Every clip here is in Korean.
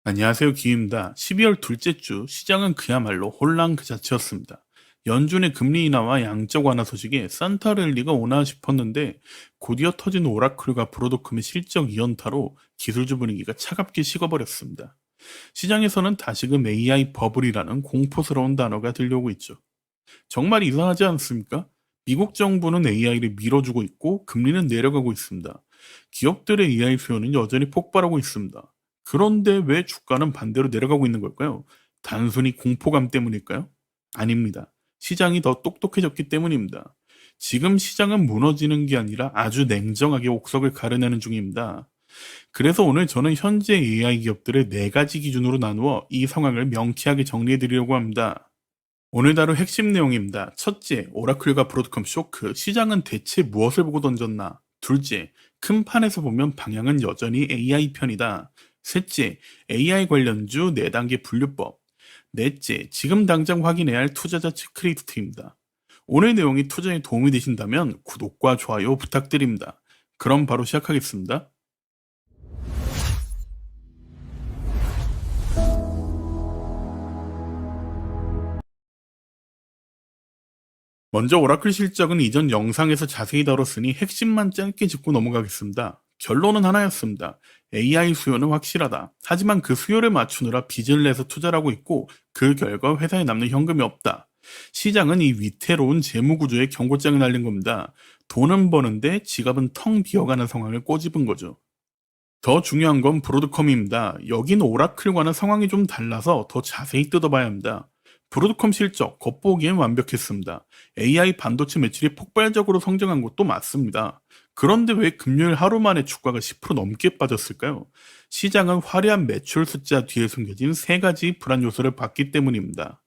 안녕하세요. 기입니다. 12월 둘째 주 시장은 그야말로 혼란 그 자체였습니다. 연준의 금리 인하와 양적 완화 소식에 산타랠리가 오나 싶었는데 곧이어 터진 오라클과 브로드컴의 실적 2연타로 기술주 분위기가 차갑게 식어버렸습니다. 시장에서는 다시금 AI 버블이라는 공포스러운 단어가 들려오고 있죠. 정말 이상하지 않습니까? 미국 정부는 AI를 밀어주고 있고 금리는 내려가고 있습니다. 기업들의 AI 수요는 여전히 폭발하고 있습니다. 그런데 왜 주가는 반대로 내려가고 있는 걸까요? 단순히 공포감 때문일까요? 아닙니다. 시장이 더 똑똑해졌기 때문입니다. 지금 시장은 무너지는 게 아니라 아주 냉정하게 옥석을 가려내는 중입니다. 그래서 오늘 저는 현재 AI 기업들을 네 가지 기준으로 나누어 이 상황을 명쾌하게 정리해 드리려고 합니다. 오늘 다룰 핵심 내용입니다. 첫째, 오라클과 브로드컴 쇼크, 시장은 대체 무엇을 보고 던졌나? 둘째, 큰 판에서 보면 방향은 여전히 AI 편이다. 셋째, AI 관련주 4단계 분류법. 넷째, 지금 당장 확인해야 할 투자자 체크리스트입니다. 오늘 내용이 투자에 도움이 되신다면 구독과 좋아요 부탁드립니다. 그럼 바로 시작하겠습니다. 먼저 오라클 실적은 이전 영상에서 자세히 다뤘으니 핵심만 짧게 짚고 넘어가겠습니다. 결론은 하나였습니다. AI 수요는 확실하다. 하지만 그 수요를 맞추느라 빚을 내서 투자를 하고 있고 그 결과 회사에 남는 현금이 없다. 시장은 이 위태로운 재무구조에 경고장을 날린 겁니다. 돈은 버는데 지갑은 텅 비어가는 상황을 꼬집은 거죠. 더 중요한 건 브로드컴입니다. 여긴 오라클과는 상황이 좀 달라서 더 자세히 뜯어봐야 합니다. 브로드컴 실적, 겉보기엔 완벽했습니다. AI 반도체 매출이 폭발적으로 성장한 것도 맞습니다. 그런데 왜 금요일 하루 만에 주가가 10% 넘게 빠졌을까요? 시장은 화려한 매출 숫자 뒤에 숨겨진 세 가지 불안 요소를 봤기 때문입니다.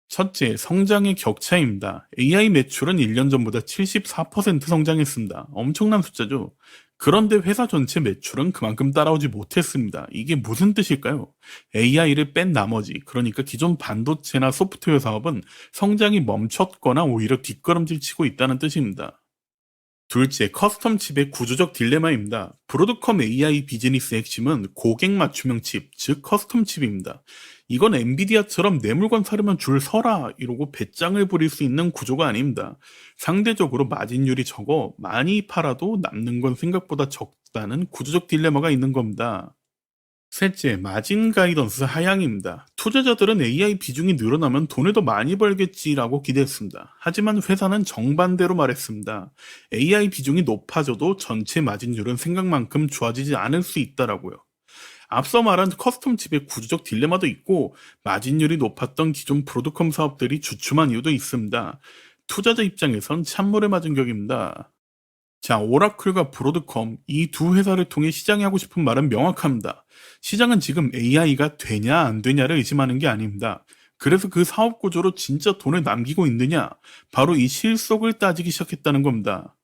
첫째, 성장의 격차입니다. AI 매출은 1년 전보다 74% 성장했습니다. 엄청난 숫자죠. 그런데 회사 전체 매출은 그만큼 따라오지 못했습니다. 이게 무슨 뜻일까요? AI를 뺀 나머지, 그러니까 기존 반도체나 소프트웨어 사업은 성장이 멈췄거나 오히려 뒷걸음질 치고 있다는 뜻입니다. 둘째, 커스텀 칩의 구조적 딜레마입니다. 브로드컴 AI 비즈니스의 핵심은 고객 맞춤형 칩, 즉 커스텀 칩입니다. 이건 엔비디아처럼 내 물건 사려면 줄 서라 이러고 배짱을 부릴 수 있는 구조가 아닙니다. 상대적으로 마진율이 적어 많이 팔아도 남는 건 생각보다 적다는 구조적 딜레마가 있는 겁니다. 셋째, 마진 가이던스 하향입니다. 투자자들은 AI 비중이 늘어나면 돈을 더 많이 벌겠지라고 기대했습니다. 하지만 회사는 정반대로 말했습니다. AI 비중이 높아져도 전체 마진율은 생각만큼 좋아지지 않을 수 있다라고요. 앞서 말한 커스텀 칩의 구조적 딜레마도 있고 마진율이 높았던 기존 브로드컴 사업들이 주춤한 이유도 있습니다. 투자자 입장에선 찬물을 맞은 격입니다. 자, 오라클과 브로드컴 이 두 회사를 통해 시장이 하고 싶은 말은 명확합니다. 시장은 지금 AI가 되냐 안 되냐를 의심하는 게 아닙니다. 그래서 그 사업 구조로 진짜 돈을 남기고 있느냐, 바로 이 실속을 따지기 시작했다는 겁니다.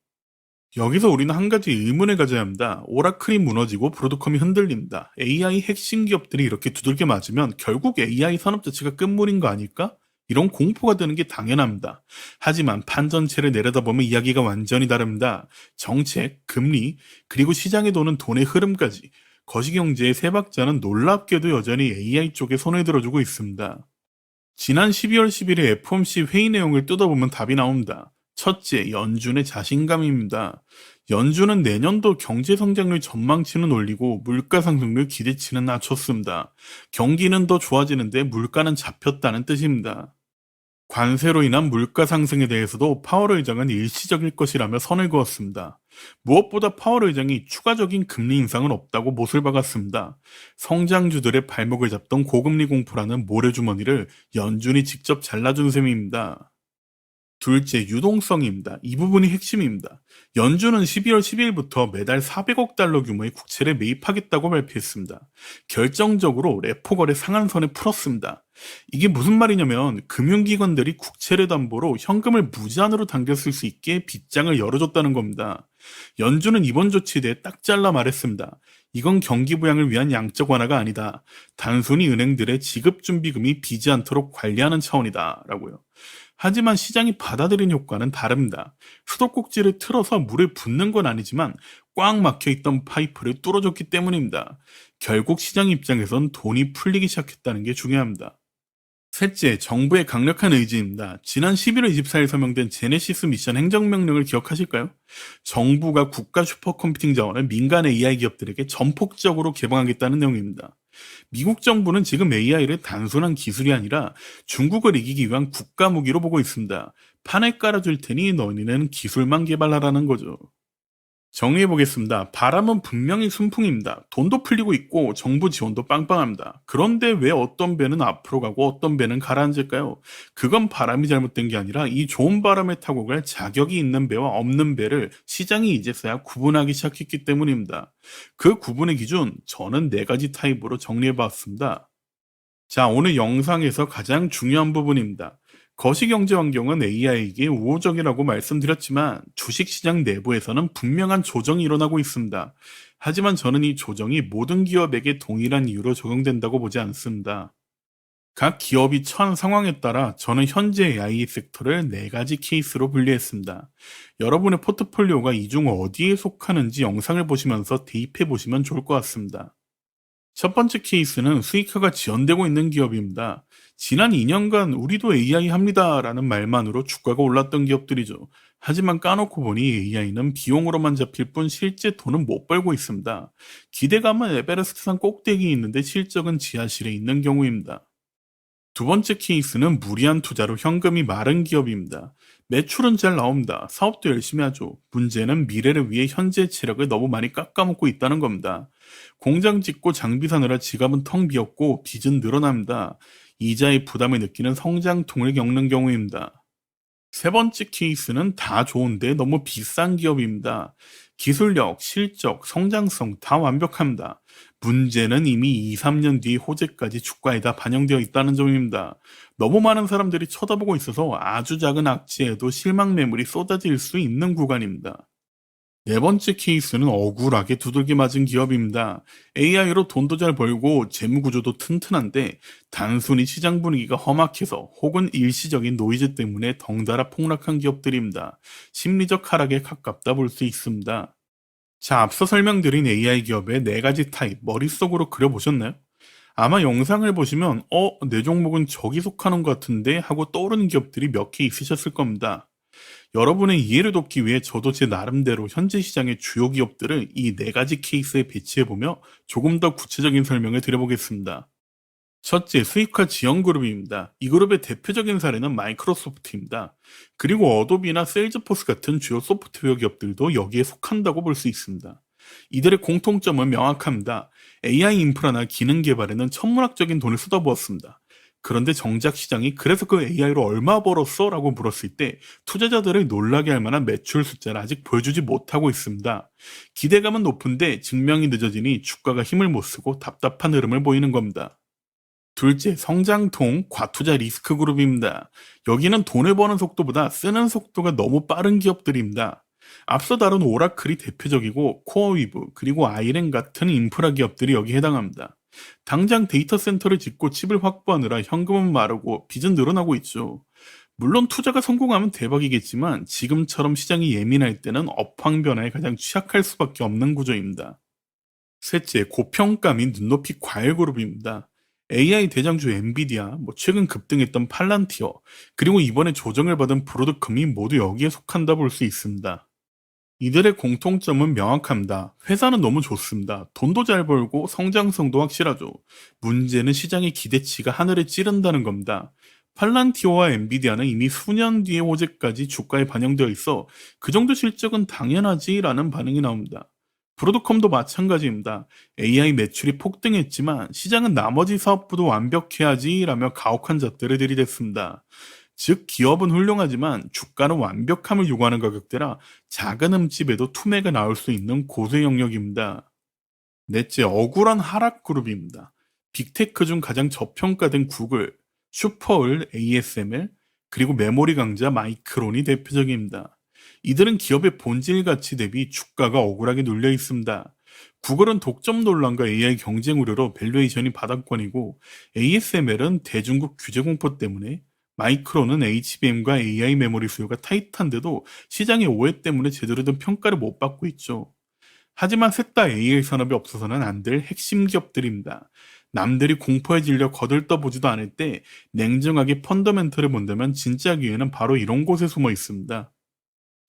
여기서 우리는 한 가지 의문을 가져야 합니다. 오라클이 무너지고 브로드컴이 흔들립니다. AI 핵심 기업들이 이렇게 두들겨 맞으면 결국 AI 산업 자체가 끝물인 거 아닐까? 이런 공포가 드는 게 당연합니다. 하지만 판 전체를 내려다보면 이야기가 완전히 다릅니다. 정책, 금리, 그리고 시장에 도는 돈의 흐름까지 거시경제의 세 박자는 놀랍게도 여전히 AI 쪽에 손을 들어주고 있습니다. 지난 12월 10일에 FOMC 회의 내용을 뜯어보면 답이 나옵니다. 첫째, 연준의 자신감입니다. 연준은 내년도 경제 성장률 전망치는 올리고 물가 상승률 기대치는 낮췄습니다. 경기는 더 좋아지는데 물가는 잡혔다는 뜻입니다. 관세로 인한 물가 상승에 대해서도 파월 의장은 일시적일 것이라며 선을 그었습니다. 무엇보다 파월 의장이 추가적인 금리 인상은 없다고 못을 박았습니다. 성장주들의 발목을 잡던 고금리 공포라는 모래주머니를 연준이 직접 잘라준 셈입니다. 둘째, 유동성입니다. 이 부분이 핵심입니다. 연준은 12월 10일부터 매달 400억 달러 규모의 국채를 매입하겠다고 발표했습니다. 결정적으로 레포 거래 상한선을 풀었습니다. 이게 무슨 말이냐면 금융기관들이 국채를 담보로 현금을 무제한으로 당겼을 수 있게 빗장을 열어줬다는 겁니다. 연준은 이번 조치에 대해 딱 잘라 말했습니다. 이건 경기 부양을 위한 양적 완화가 아니다. 단순히 은행들의 지급준비금이 비지 않도록 관리하는 차원이다. 라고요. 하지만 시장이 받아들인 효과는 다릅니다. 수도꼭지를 틀어서 물을 붓는 건 아니지만 꽉 막혀있던 파이프를 뚫어줬기 때문입니다. 결국 시장 입장에선 돈이 풀리기 시작했다는 게 중요합니다. 셋째, 정부의 강력한 의지입니다. 지난 11월 24일 서명된 제네시스 미션 행정명령을 기억하실까요? 정부가 국가 슈퍼컴퓨팅 자원을 민간 AI 기업들에게 전폭적으로 개방하겠다는 내용입니다. 미국 정부는 지금 AI를 단순한 기술이 아니라 중국을 이기기 위한 국가 무기로 보고 있습니다. 판에 깔아줄 테니 너희는 기술만 개발하라는 거죠. 정리해보겠습니다. 바람은 분명히 순풍입니다. 돈도 풀리고 있고 정부 지원도 빵빵합니다. 그런데 왜 어떤 배는 앞으로 가고 어떤 배는 가라앉을까요? 그건 바람이 잘못된 게 아니라 이 좋은 바람에 타고 갈 자격이 있는 배와 없는 배를 시장이 이제서야 구분하기 시작했기 때문입니다. 그 구분의 기준, 저는 4가지 타입으로 정리해봤습니다. 자, 오늘 영상에서 가장 중요한 부분입니다. 거시경제 환경은 AI에게 우호적이라고 말씀드렸지만 주식시장 내부에서는 분명한 조정이 일어나고 있습니다. 하지만 저는 이 조정이 모든 기업에게 동일한 이유로 적용된다고 보지 않습니다. 각 기업이 처한 상황에 따라 저는 현재 AI 섹터를 4가지 케이스로 분류했습니다. 여러분의 포트폴리오가 이 중 어디에 속하는지 영상을 보시면서 대입해 보시면 좋을 것 같습니다. 첫 번째 케이스는 수익화가 지연되고 있는 기업입니다. 지난 2년간 우리도 AI 합니다 라는 말만으로 주가가 올랐던 기업들이죠. 하지만 까놓고 보니 AI는 비용으로만 잡힐 뿐 실제 돈은 못 벌고 있습니다. 기대감은 에베레스트산 꼭대기에 있는데 실적은 지하실에 있는 경우입니다. 두 번째 케이스는 무리한 투자로 현금이 마른 기업입니다. 매출은 잘 나옵니다. 사업도 열심히 하죠. 문제는 미래를 위해 현재 체력을 너무 많이 깎아먹고 있다는 겁니다. 공장 짓고 장비 사느라 지갑은 텅 비었고 빚은 늘어납니다. 이자의 부담을 느끼는 성장통을 겪는 경우입니다. 세 번째 케이스는 다 좋은데 너무 비싼 기업입니다. 기술력, 실적, 성장성 다 완벽합니다. 문제는 이미 2, 3년 뒤 호재까지 주가에 다 반영되어 있다는 점입니다. 너무 많은 사람들이 쳐다보고 있어서 아주 작은 악재에도 실망 매물이 쏟아질 수 있는 구간입니다. 네 번째 케이스는 억울하게 두들겨 맞은 기업입니다. AI로 돈도 잘 벌고 재무 구조도 튼튼한데 단순히 시장 분위기가 험악해서 혹은 일시적인 노이즈 때문에 덩달아 폭락한 기업들입니다. 심리적 하락에 가깝다 볼 수 있습니다. 자, 앞서 설명드린 AI 기업의 4가지 타입 머릿속으로 그려보셨나요? 아마 영상을 보시면 내 종목은 저기 속하는 것 같은데 하고 떠오르는 기업들이 몇 개 있으셨을 겁니다. 여러분의 이해를 돕기 위해 저도 제 나름대로 현재 시장의 주요 기업들을 이 4가지 케이스에 배치해보며 조금 더 구체적인 설명을 드려보겠습니다. 첫째, 수익화 지원 그룹입니다. 이 그룹의 대표적인 사례는 마이크로소프트입니다. 그리고 어도비나 세일즈포스 같은 주요 소프트웨어 기업들도 여기에 속한다고 볼 수 있습니다. 이들의 공통점은 명확합니다. AI 인프라나 기능 개발에는 천문학적인 돈을 쏟아부었습니다. 그런데 정작 시장이 그래서 그 AI로 얼마 벌었어? 라고 물었을 때 투자자들을 놀라게 할 만한 매출 숫자를 아직 보여주지 못하고 있습니다. 기대감은 높은데 증명이 늦어지니 주가가 힘을 못 쓰고 답답한 흐름을 보이는 겁니다. 둘째, 성장통 과투자 리스크 그룹입니다. 여기는 돈을 버는 속도보다 쓰는 속도가 너무 빠른 기업들입니다. 앞서 다룬 오라클이 대표적이고 코어위브 그리고 아이렌 같은 인프라 기업들이 여기에 해당합니다. 당장 데이터 센터를 짓고 칩을 확보하느라 현금은 마르고 빚은 늘어나고 있죠. 물론 투자가 성공하면 대박이겠지만 지금처럼 시장이 예민할 때는 업황 변화에 가장 취약할 수밖에 없는 구조입니다. 셋째, 고평가 및 눈높이 과열 그룹입니다. AI 대장주 엔비디아, 최근 급등했던 팔란티어, 그리고 이번에 조정을 받은 브로드컴이 모두 여기에 속한다 볼 수 있습니다. 이들의 공통점은 명확합니다. 회사는 너무 좋습니다. 돈도 잘 벌고 성장성도 확실하죠. 문제는 시장의 기대치가 하늘에 찌른다는 겁니다. 팔란티오와 엔비디아는 이미 수년 뒤의 호재까지 주가에 반영되어 있어 그 정도 실적은 당연하지라는 반응이 나옵니다. 브로드컴도 마찬가지입니다. AI 매출이 폭등했지만 시장은 나머지 사업부도 완벽해야지라며 가혹한 잣대를 들이댔습니다. 즉 기업은 훌륭하지만 주가는 완벽함을 요구하는 가격대라 작은 흠집에도 투매가 나올 수 있는 고수의 영역입니다. 넷째, 억울한 하락 그룹입니다. 빅테크 중 가장 저평가된 구글, 슈퍼을 ASML, 그리고 메모리 강자 마이크론이 대표적입니다. 이들은 기업의 본질 가치 대비 주가가 억울하게 눌려 있습니다. 구글은 독점 논란과 AI 경쟁 우려로 밸류에이션이 바닥권이고 ASML은 대중국 규제 공포 때문에, 마이크론은 HBM과 AI 메모리 수요가 타이트한데도 시장의 오해 때문에 제대로 된 평가를 못 받고 있죠. 하지만 셋 다 AI 산업이 없어서는 안 될 핵심 기업들입니다. 남들이 공포에 질려 거들떠보지도 않을 때 냉정하게 펀더멘털을 본다면 진짜 기회는 바로 이런 곳에 숨어 있습니다.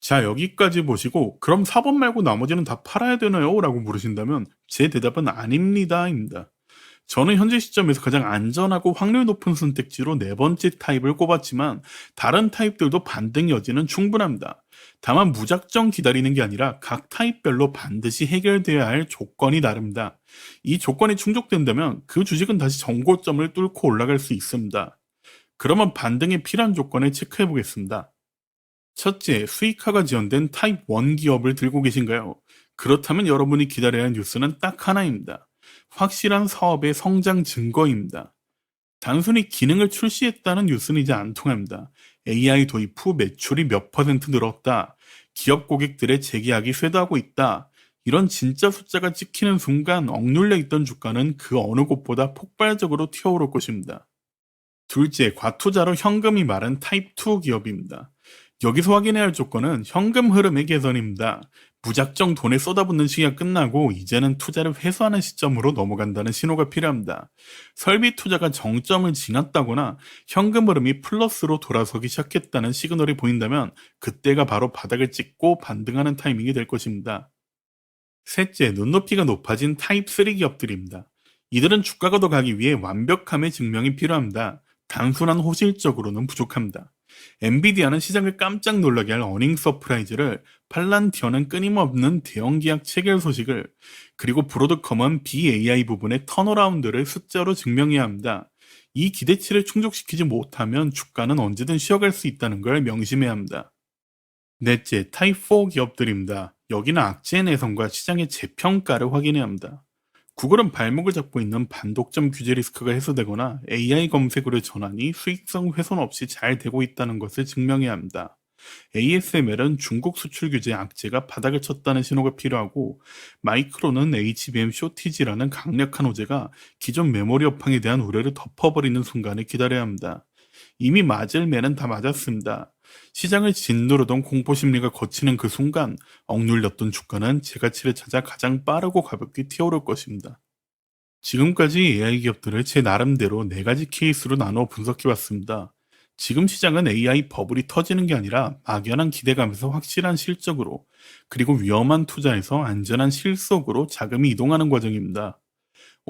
자, 여기까지 보시고 그럼 4번 말고 나머지는 다 팔아야 되나요? 라고 물으신다면 제 대답은 아닙니다입니다. 저는 현재 시점에서 가장 안전하고 확률 높은 선택지로 네 번째 타입을 꼽았지만 다른 타입들도 반등 여지는 충분합니다. 다만 무작정 기다리는 게 아니라 각 타입별로 반드시 해결돼야 할 조건이 다릅니다. 이 조건이 충족된다면 그 주식은 다시 정고점을 뚫고 올라갈 수 있습니다. 그러면 반등에 필요한 조건을 체크해 보겠습니다. 첫째, 수익화가 지연된 타입 1 기업을 들고 계신가요? 그렇다면 여러분이 기다려야 할 뉴스는 딱 하나입니다. 확실한 사업의 성장 증거입니다. 단순히 기능을 출시했다는 뉴스는 이제 안 통합니다. AI 도입 후 매출이 몇 퍼센트 늘었다. 기업 고객들의 재계약이 쇄도하고 있다. 이런 진짜 숫자가 찍히는 순간 억눌려 있던 주가는 그 어느 곳보다 폭발적으로 튀어오를 것입니다. 둘째, 과투자로 현금이 마른 타입 2 기업입니다. 여기서 확인해야 할 조건은 현금 흐름의 개선입니다. 무작정 돈에 쏟아붓는 시기가 끝나고 이제는 투자를 회수하는 시점으로 넘어간다는 신호가 필요합니다. 설비 투자가 정점을 지났다거나 현금 흐름이 플러스로 돌아서기 시작했다는 시그널이 보인다면 그때가 바로 바닥을 찍고 반등하는 타이밍이 될 것입니다. 셋째, 눈높이가 높아진 타입 3 기업들입니다. 이들은 주가가 더 가기 위해 완벽함의 증명이 필요합니다. 단순한 호실적으로는 부족합니다. 엔비디아는 시장을 깜짝 놀라게 할 어닝 서프라이즈를, 팔란티어는 끊임없는 대형 계약 체결 소식을, 그리고 브로드컴은 BAI 부분의 턴어라운드를 숫자로 증명해야 합니다. 이 기대치를 충족시키지 못하면 주가는 언제든 쉬어갈 수 있다는 걸 명심해야 합니다. 넷째, 타입 4 기업들입니다. 여기는 악재 내성과 시장의 재평가를 확인해야 합니다. 구글은 발목을 잡고 있는 반독점 규제 리스크가 해소되거나 AI 검색어의 전환이 수익성 훼손 없이 잘 되고 있다는 것을 증명해야 합니다. ASML은 중국 수출 규제 악재가 바닥을 쳤다는 신호가 필요하고, 마이크론은 HBM 쇼티지라는 강력한 호재가 기존 메모리 업황에 대한 우려를 덮어버리는 순간을 기다려야 합니다. 이미 맞을 매는 다 맞았습니다. 시장을 짓누르던 공포심리가 거치는 그 순간 억눌렸던 주가는 제가치를 찾아 가장 빠르고 가볍게 튀어오를 것입니다. 지금까지 AI 기업들을 제 나름대로 4가지 케이스로 나누어 분석해봤습니다. 지금 시장은 AI 버블이 터지는 게 아니라 막연한 기대감에서 확실한 실적으로, 그리고 위험한 투자에서 안전한 실속으로 자금이 이동하는 과정입니다.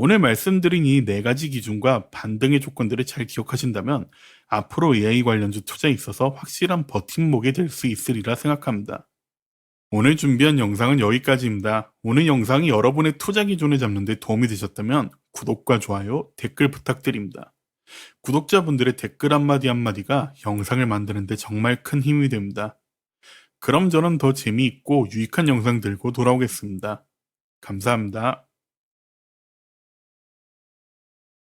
오늘 말씀드린 이 4가지 기준과 반등의 조건들을 잘 기억하신다면 앞으로 AI 관련주 투자에 있어서 확실한 버팀목이 될 수 있으리라 생각합니다. 오늘 준비한 영상은 여기까지입니다. 오늘 영상이 여러분의 투자 기준을 잡는 데 도움이 되셨다면 구독과 좋아요, 댓글 부탁드립니다. 구독자분들의 댓글 한마디 한마디가 영상을 만드는 데 정말 큰 힘이 됩니다. 그럼 저는 더 재미있고 유익한 영상 들고 돌아오겠습니다. 감사합니다.